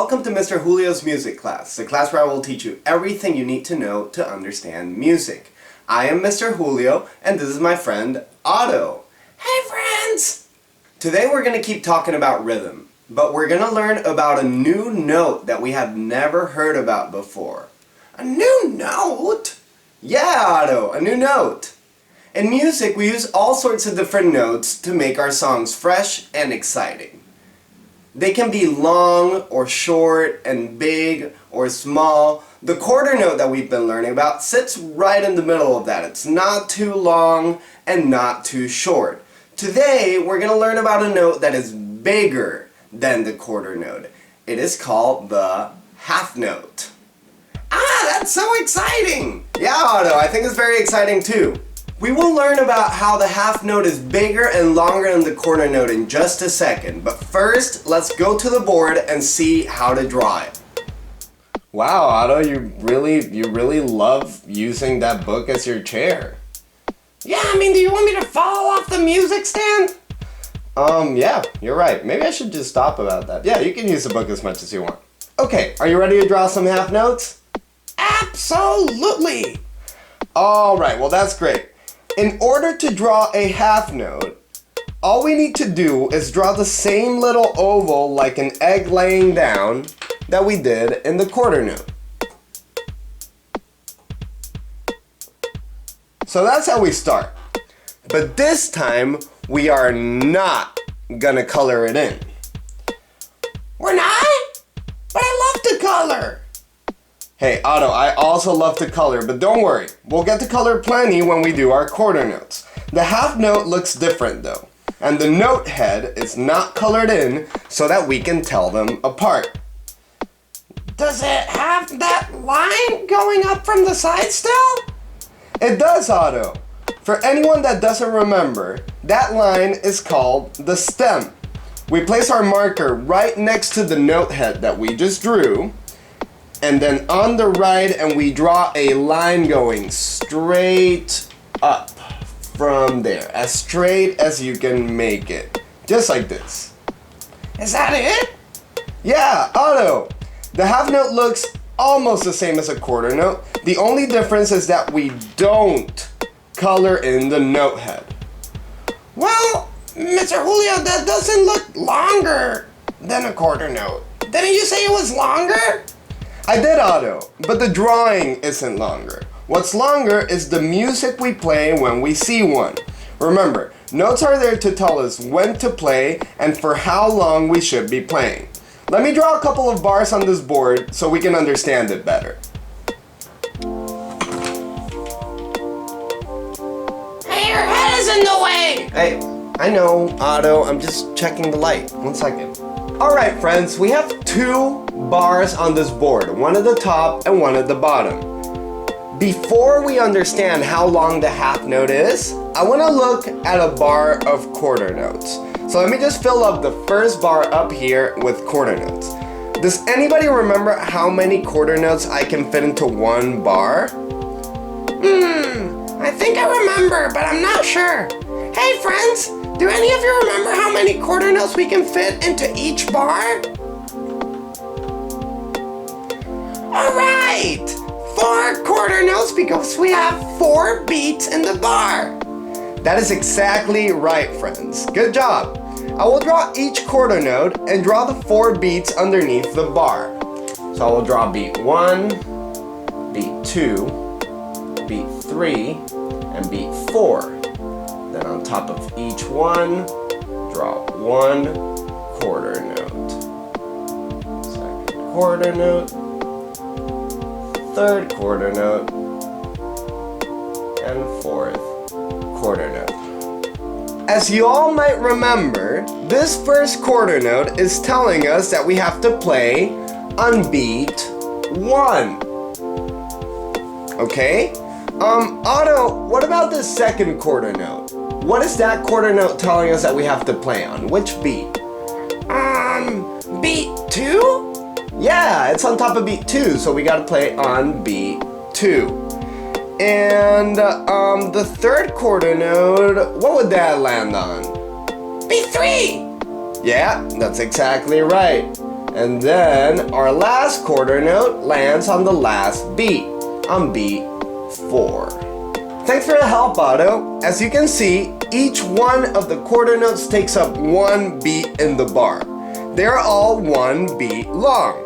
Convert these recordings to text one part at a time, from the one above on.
welcome to Mr. Julio's music class, the class where I will teach you everything you need to know to understand music. I am Mr. Julio, and this is my friend Otto. Hey friends! Today we're going to keep talking about rhythm, but we're going to learn about a new note that we have never heard about before. A new note? Yeah, Otto, a new note. In music, we use all sorts of different notes to make our songs fresh and exciting. They can be long or short and big or small. The quarter note that we've been learning about sits right in the middle of that. It's not too long and not too short. Today, we're going to learn about a note that is bigger than the quarter note. It is called the half note. That's so exciting! Yeah, Otto, I think it's very exciting too. We will learn about how the half note is bigger and longer than the quarter note in just a second. But first, let's go to the board and see how to draw it. Wow, Otto, you really love using that book as your chair. Yeah, do you want me to fall off the music stand? Yeah, you're right. Maybe I should just stop about that. Yeah, you can use the book as much as you want. Okay, are you ready to draw some half notes? Absolutely! Alright, well that's great. In order to draw a half note, all we need to do is draw the same little oval like an egg laying down that we did in the quarter note. So that's how we start. But this time, we are not gonna color it in. We're not? But I love to color! Hey, Otto, I also love to color, but don't worry. We'll get to color plenty when we do our quarter notes. The half note looks different though, and the note head is not colored in so that we can tell them apart. Does it have that line going up from the side still? It does, Otto. For anyone that doesn't remember, that line is called the stem. We place our marker right next to the note head that we just drew, and then on the right, and we draw a line going straight up from there, as straight as you can make it, just like this. Is that it? Yeah, Otto! The half note looks almost the same as a quarter note. The only difference is that we don't color in the note head. Well, Mr. Julio, that doesn't look longer than a quarter note. Didn't you say it was longer? I did, Otto, but the drawing isn't longer. What's longer is the music we play when we see one. Remember, notes are there to tell us when to play and for how long we should be playing. Let me draw a couple of bars on this board so we can understand it better. Hey, your head is in the way! Hey, I know, Otto, I'm just checking the light. 1 second. Alright friends, we have 2 bars on this board, one at the top and one at the bottom. Before we understand how long the half note is, I want to look at a bar of quarter notes. So let me just fill up the first bar up here with quarter notes. Does anybody remember how many quarter notes I can fit into one bar? I think I remember, but I'm not sure. Hey friends, do any of you remember how many quarter notes we can fit into each bar? Alright! 4 quarter notes because we have 4 beats in the bar. That is exactly right, friends. Good job. I will draw each quarter note and draw the 4 beats underneath the bar. So I will draw beat 1, beat 2, beat 3, and beat 4. Then on top of each one, draw 1 quarter note. Second quarter note. Third quarter note. And fourth quarter note. As you all might remember, this first quarter note is telling us that we have to play on beat 1. Okay? Otto, what about the second quarter note? What is that quarter note telling us that we have to play on? Which beat? Beat 2? Yeah, it's on top of beat 2, so we gotta play on beat 2. And the third quarter note, what would that land on? Beat 3! Yeah, that's exactly right. And then our last quarter note lands on the last beat, on beat 4. Thanks for the help, Otto. As you can see, each one of the quarter notes takes up 1 beat in the bar. They're all 1 beat long.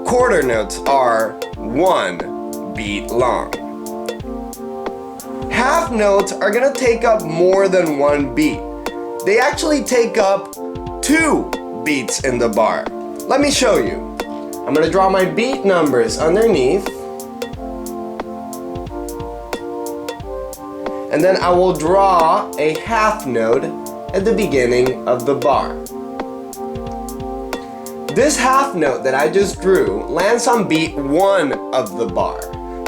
Quarter notes are 1 beat long. Half notes are gonna take up more than 1 beat. They actually take up 2 beats in the bar. Let me show you. I'm gonna draw my beat numbers underneath. And then I will draw a half note at the beginning of the bar. This half note that I just drew lands on beat 1 of the bar,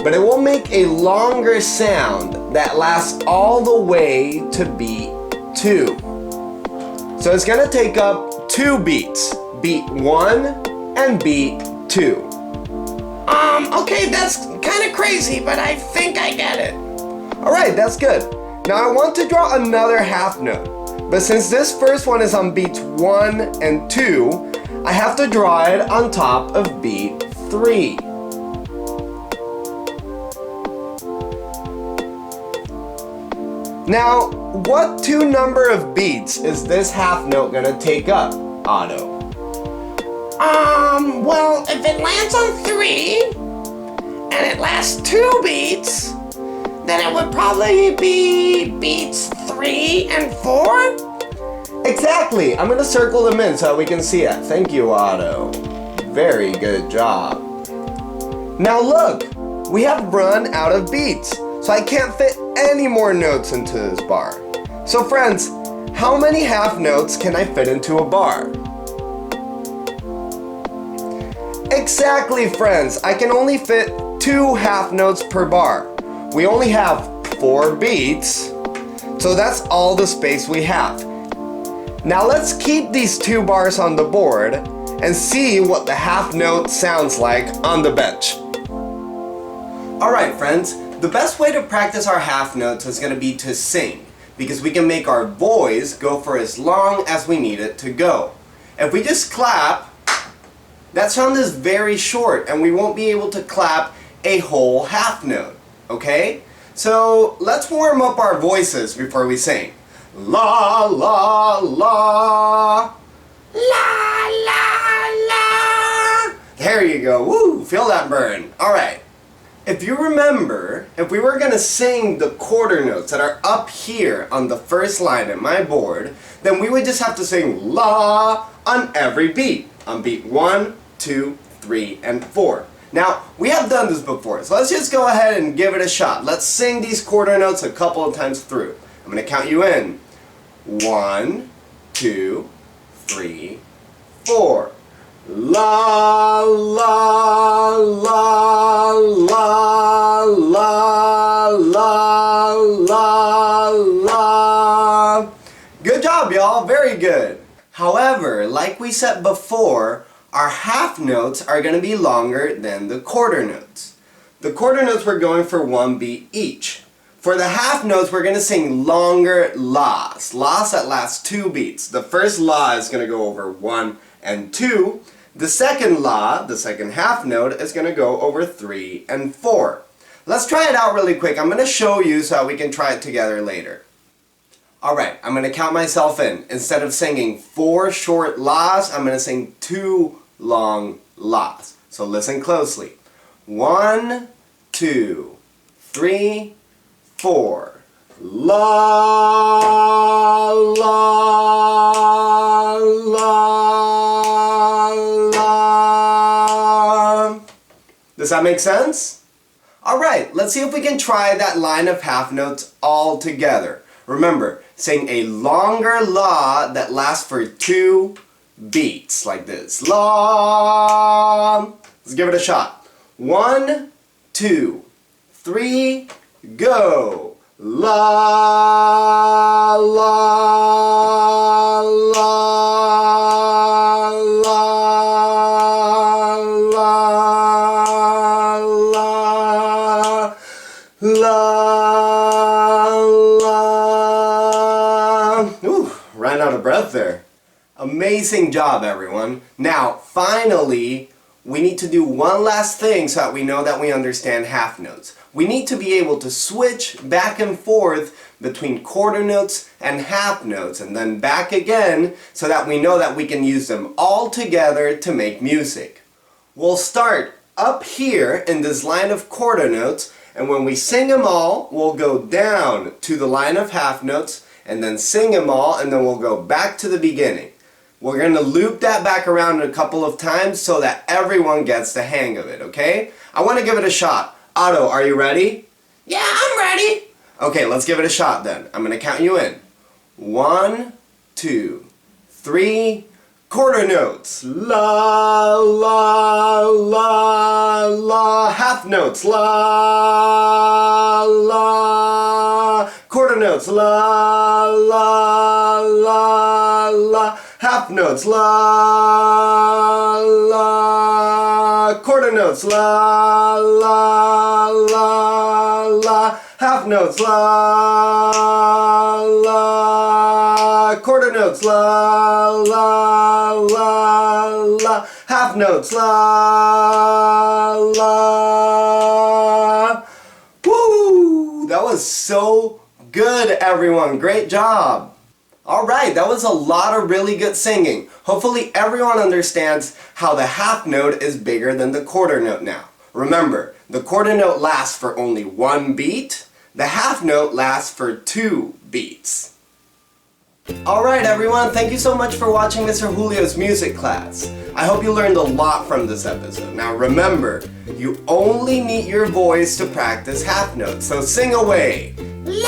but it will make a longer sound that lasts all the way to beat 2. So it's gonna take up 2 beats, beat 1 and beat 2. Okay, that's kind of crazy, but I think I get it. Alright, that's good. Now I want to draw another half note, but since this first one is on beats 1 and 2, I have to draw it on top of beat 3. Now, what 2 number of beats is this half note gonna take up, Otto? Well, if it lands on 3, and it lasts 2 beats, then it would probably be beats 3 and 4? Exactly! I'm gonna circle them in so we can see it. Thank you, Otto. Very good job. Now look! We have run out of beats, so I can't fit any more notes into this bar. So friends, how many half notes can I fit into a bar? Exactly, friends! I can only fit 2 half notes per bar. We only have 4 beats, so that's all the space we have. Now let's keep these 2 bars on the board and see what the half note sounds like on the bench. Alright friends, the best way to practice our half notes is going to be to sing, because we can make our voice go for as long as we need it to go. If we just clap, that sound is very short and we won't be able to clap a whole half note, okay? So let's warm up our voices before we sing. La la la, la la la. There you go. Woo! Feel that burn. All right. If you remember, if we were gonna sing the quarter notes that are up here on the first line in my board, then we would just have to sing la on every beat. On beat 1, 2, 3, and 4. Now, we have done this before, so let's just go ahead and give it a shot. Let's sing these quarter notes a couple of times through. I'm gonna count you in. 1, 2, 3, 4. La la la la la la la la. Good job, y'all. Very good. However, like we said before, our half notes are going to be longer than the quarter notes. The quarter notes we're going for 1 beat each. For the half notes, we're going to sing longer las. Las that last 2 beats. The first la is going to go over 1 and 2. The second la, the second half note, is going to go over 3 and 4. Let's try it out really quick. I'm going to show you so we can try it together later. Alright, I'm going to count myself in. Instead of singing 4 short las, I'm going to sing 2 long las. So listen closely. 1, 2, 3, 4. La, la, la, la. Does that make sense? Alright, let's see if we can try that line of half notes all together. Remember, sing a longer la that lasts for 2 beats, like this. La. Let's give it a shot. 1, 2, 3, go. La, la, la, la, la, la, la, la. Ooh, ran out of breath there. Amazing job, everyone. Now, finally, we need to do one last thing so that we know that we understand half notes. We need to be able to switch back and forth between quarter notes and half notes, and then back again so that we know that we can use them all together to make music. We'll start up here in this line of quarter notes, and when we sing them all, we'll go down to the line of half notes, and then sing them all, and then we'll go back to the beginning. We're going to loop that back around a couple of times so that everyone gets the hang of it, okay? I want to give it a shot. Otto, are you ready? Yeah, I'm ready. Okay, let's give it a shot then. I'm going to count you in. 1, 2, 3, quarter notes. La, la, la, la. Half notes. La, la. Quarter notes. La, la, la, la. Half notes. La, la. Quarter notes. La, la, la, la. Half notes. La, la. Quarter notes. La, la, la, la. Half notes. La, la. Woo! That was so good, everyone. Great job. Alright, that was a lot of really good singing. Hopefully everyone understands how the half note is bigger than the quarter note now. Remember, the quarter note lasts for only 1 beat. The half note lasts for 2 beats. Alright everyone, thank you so much for watching Mr. Julio's music class. I hope you learned a lot from this episode. Now remember, you only need your voice to practice half notes, so sing away! La,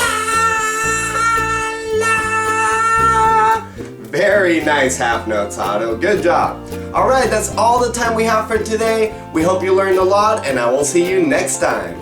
la. Very nice half notes, Otto. Good job. Alright, that's all the time we have for today. We hope you learned a lot, and I will see you next time.